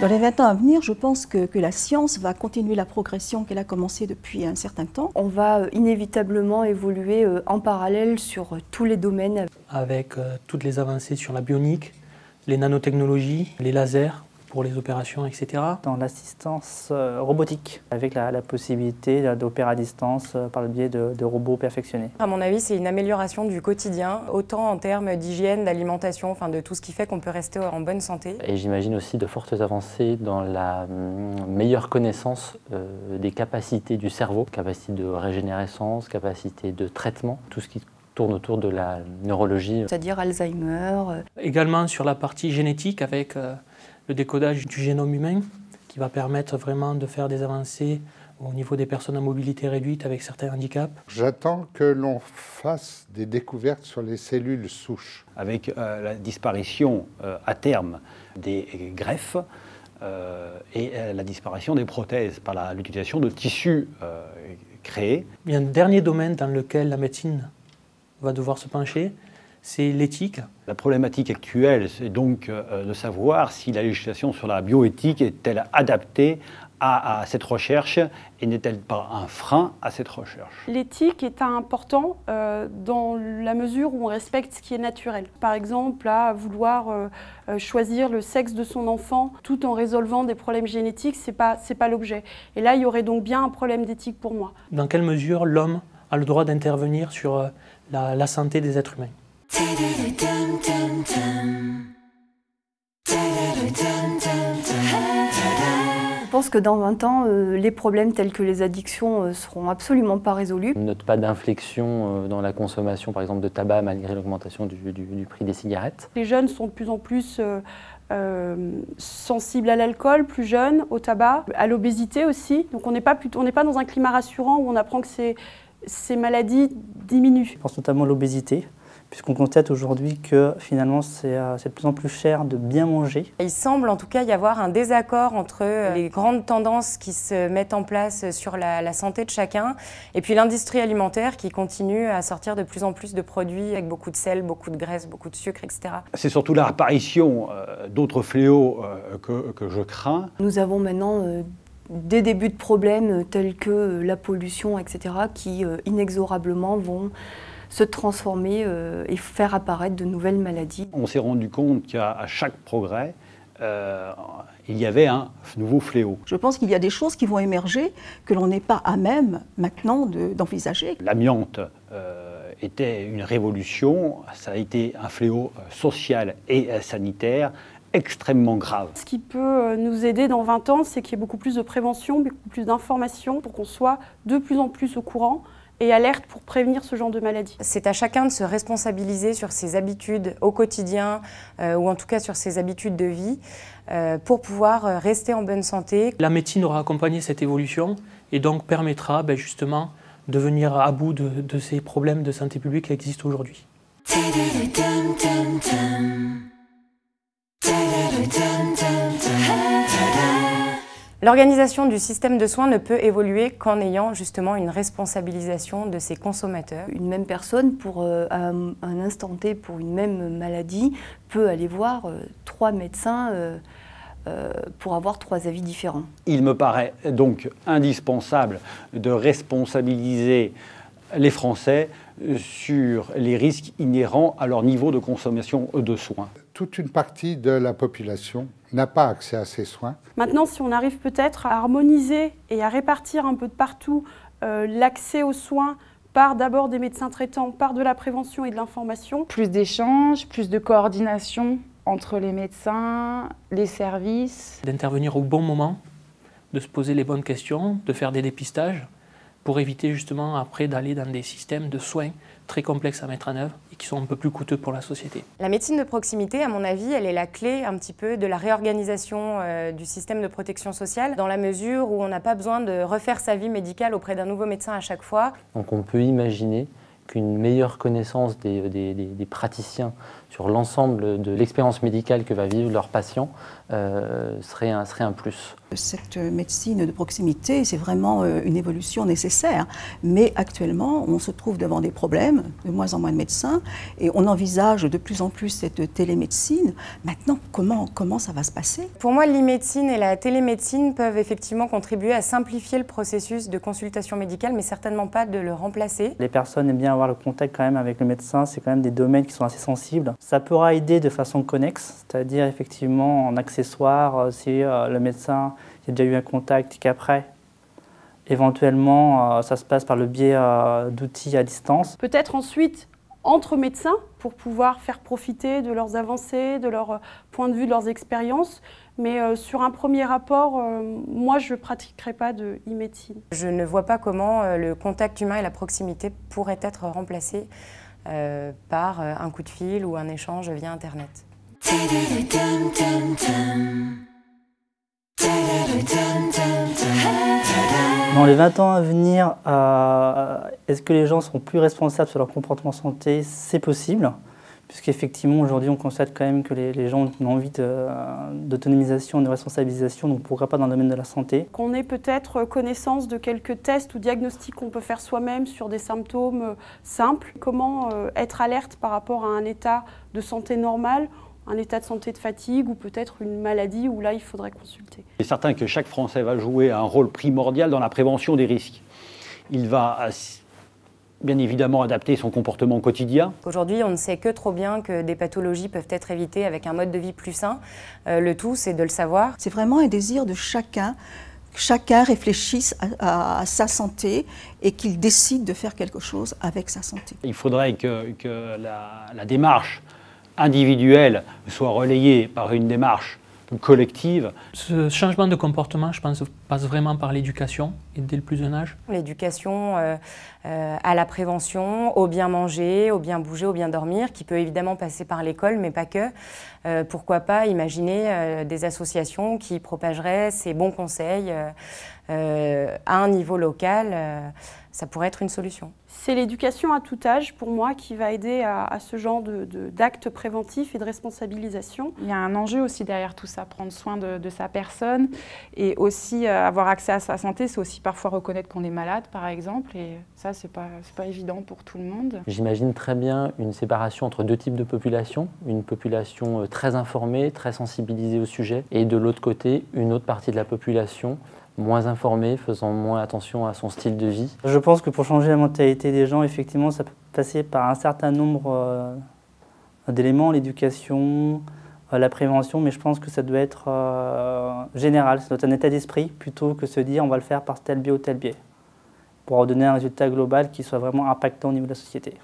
Dans les 20 ans à venir, je pense que la science va continuer la progression qu'elle a commencé depuis un certain temps. On va inévitablement évoluer en parallèle sur tous les domaines. Avec toutes les avancées sur la bionique, les nanotechnologies, les lasers pour les opérations, etc. Dans l'assistance robotique, avec la possibilité d'opérer à distance par le biais de robots perfectionnés. À mon avis, c'est une amélioration du quotidien, autant en termes d'hygiène, d'alimentation, enfin de tout ce qui fait qu'on peut rester en bonne santé. Et j'imagine aussi de fortes avancées dans la meilleure connaissance des capacités du cerveau, capacité de régénérescence, capacité de traitement, tout ce qui tourne autour de la neurologie. C'est-à-dire Alzheimer. Également sur la partie génétique avec le décodage du génome humain qui va permettre vraiment de faire des avancées au niveau des personnes à mobilité réduite avec certains handicaps. J'attends que l'on fasse des découvertes sur les cellules souches. Avec la disparition à terme des greffes et la disparition des prothèses par l'utilisation de tissus créés. Il y a un dernier domaine dans lequel la médecine va devoir se pencher, c'est l'éthique. La problématique actuelle, c'est donc de savoir si la législation sur la bioéthique est-elle adaptée à cette recherche et n'est-elle pas un frein à cette recherche. L'éthique est important dans la mesure où on respecte ce qui est naturel. Par exemple, à vouloir choisir le sexe de son enfant tout en résolvant des problèmes génétiques, c'est pas l'objet. Et là, il y aurait donc bien un problème d'éthique pour moi. Dans quelle mesure l'homme a le droit d'intervenir sur la santé des êtres humains? Je pense que dans 20 ans, les problèmes tels que les addictions seront absolument pas résolus. On ne note pas d'inflexion dans la consommation, par exemple, de tabac, malgré l'augmentation du prix des cigarettes. Les jeunes sont de plus en plus sensibles à l'alcool, plus jeunes, au tabac, à l'obésité aussi. Donc on n'est pas dans un climat rassurant où on apprend que ces maladies diminuent. Je pense notamment à l'obésité, puisqu'on constate aujourd'hui que finalement c'est de plus en plus cher de bien manger. Il semble en tout cas y avoir un désaccord entre les grandes tendances qui se mettent en place sur la santé de chacun et puis l'industrie alimentaire qui continue à sortir de plus en plus de produits avec beaucoup de sel, beaucoup de graisse, beaucoup de sucre, etc. C'est surtout l'apparition d'autres fléaux que je crains. Nous avons maintenant des débuts de problèmes tels que la pollution, etc., qui inexorablement vont se transformer et faire apparaître de nouvelles maladies. On s'est rendu compte qu'à chaque progrès, il y avait un nouveau fléau. Je pense qu'il y a des choses qui vont émerger que l'on n'est pas à même maintenant d'envisager. L'amiante était une révolution, ça a été un fléau social et sanitaire extrêmement grave. Ce qui peut nous aider dans 20 ans, c'est qu'il y ait beaucoup plus de prévention, beaucoup plus d'informations pour qu'on soit de plus en plus au courant et alerte pour prévenir ce genre de maladie. C'est à chacun de se responsabiliser sur ses habitudes au quotidien ou en tout cas sur ses habitudes de vie pour pouvoir rester en bonne santé. La médecine aura accompagné cette évolution et donc permettra justement de venir à bout de ces problèmes de santé publique qui existent aujourd'hui. L'organisation du système de soins ne peut évoluer qu'en ayant justement une responsabilisation de ses consommateurs. Une même personne, pour un instant T, pour une même maladie, peut aller voir 3 médecins pour avoir 3 avis différents. Il me paraît donc indispensable de responsabiliser les Français sur les risques inhérents à leur niveau de consommation de soins. Toute une partie de la population n'a pas accès à ces soins. Maintenant, si on arrive peut-être à harmoniser et à répartir un peu de partout l'accès aux soins par d'abord des médecins traitants, par de la prévention et de l'information. Plus d'échanges, plus de coordination entre les médecins, les services. D'intervenir au bon moment, de se poser les bonnes questions, de faire des dépistages pour éviter justement après d'aller dans des systèmes de soins très complexes à mettre en œuvre et qui sont un peu plus coûteux pour la société. La médecine de proximité, à mon avis, elle est la clé un petit peu de la réorganisation du système de protection sociale, dans la mesure où on n'a pas besoin de refaire sa vie médicale auprès d'un nouveau médecin à chaque fois. Donc on peut imaginer qu'une meilleure connaissance des praticiens sur l'ensemble de l'expérience médicale que va vivre leur patient serait un plus. Cette médecine de proximité, c'est vraiment une évolution nécessaire. Mais actuellement, on se trouve devant des problèmes, de moins en moins de médecins, et on envisage de plus en plus cette télémédecine. Maintenant, comment ça va se passer? Pour moi, l'e-médecine et la télémédecine peuvent effectivement contribuer à simplifier le processus de consultation médicale, mais certainement pas de le remplacer. Les personnes aiment bien avoir le contact quand même avec le médecin, c'est quand même des domaines qui sont assez sensibles. Ça pourra aider de façon connexe, c'est-à-dire effectivement en accessoire, si le médecin a déjà eu un contact et qu'après, éventuellement, ça se passe par le biais d'outils à distance. Peut-être ensuite entre médecins pour pouvoir faire profiter de leurs avancées, de leur point de vue, de leurs expériences. Mais sur un premier rapport, moi, je ne pratiquerai pas de e-médecine. Je ne vois pas comment le contact humain et la proximité pourraient être remplacés par un coup de fil ou un échange via Internet. Dans les 20 ans à venir, est-ce que les gens seront plus responsables sur leur comportement santé? C'est possible, puisqu'effectivement aujourd'hui on constate quand même que les gens ont envie d'autonomisation, de responsabilisation, donc pourquoi pas dans le domaine de la santé. Qu'on ait peut-être connaissance de quelques tests ou diagnostics qu'on peut faire soi-même sur des symptômes simples. Comment être alerte par rapport à un état de santé normal, un état de santé de fatigue ou peut-être une maladie où là il faudrait consulter. Il est certain que chaque Français va jouer un rôle primordial dans la prévention des risques. Il va bien évidemment adapter son comportement quotidien. Aujourd'hui, on ne sait que trop bien que des pathologies peuvent être évitées avec un mode de vie plus sain. Le tout, c'est de le savoir. C'est vraiment un désir de chacun. Chacun réfléchisse à sa santé et qu'il décide de faire quelque chose avec sa santé. Il faudrait que la démarche individuelle soit relayée par une démarche collective. Ce changement de comportement, je pense, passe vraiment par l'éducation, et dès le plus jeune âge. L'éducation à la prévention, au bien manger, au bien bouger, au bien dormir, qui peut évidemment passer par l'école, mais pas que. Pourquoi pas imaginer des associations qui propageraient ces bons conseils à un niveau local. Ça pourrait être une solution. C'est l'éducation à tout âge, pour moi, qui va aider à ce genre d'actes préventifs et de responsabilisation. Il y a un enjeu aussi derrière tout ça, prendre soin de sa personne et aussi avoir accès à sa santé, c'est aussi parfois reconnaître qu'on est malade, par exemple, et ça, c'est pas évident pour tout le monde. J'imagine très bien une séparation entre deux types de populations, une population très informée, très sensibilisée au sujet, et de l'autre côté, une autre partie de la population moins informé, faisant moins attention à son style de vie. Je pense que pour changer la mentalité des gens, effectivement, ça peut passer par un certain nombre d'éléments, l'éducation, la prévention, mais je pense que ça doit être général, ça doit être un état d'esprit plutôt que se dire on va le faire par tel biais ou tel biais, pour donner un résultat global qui soit vraiment impactant au niveau de la société.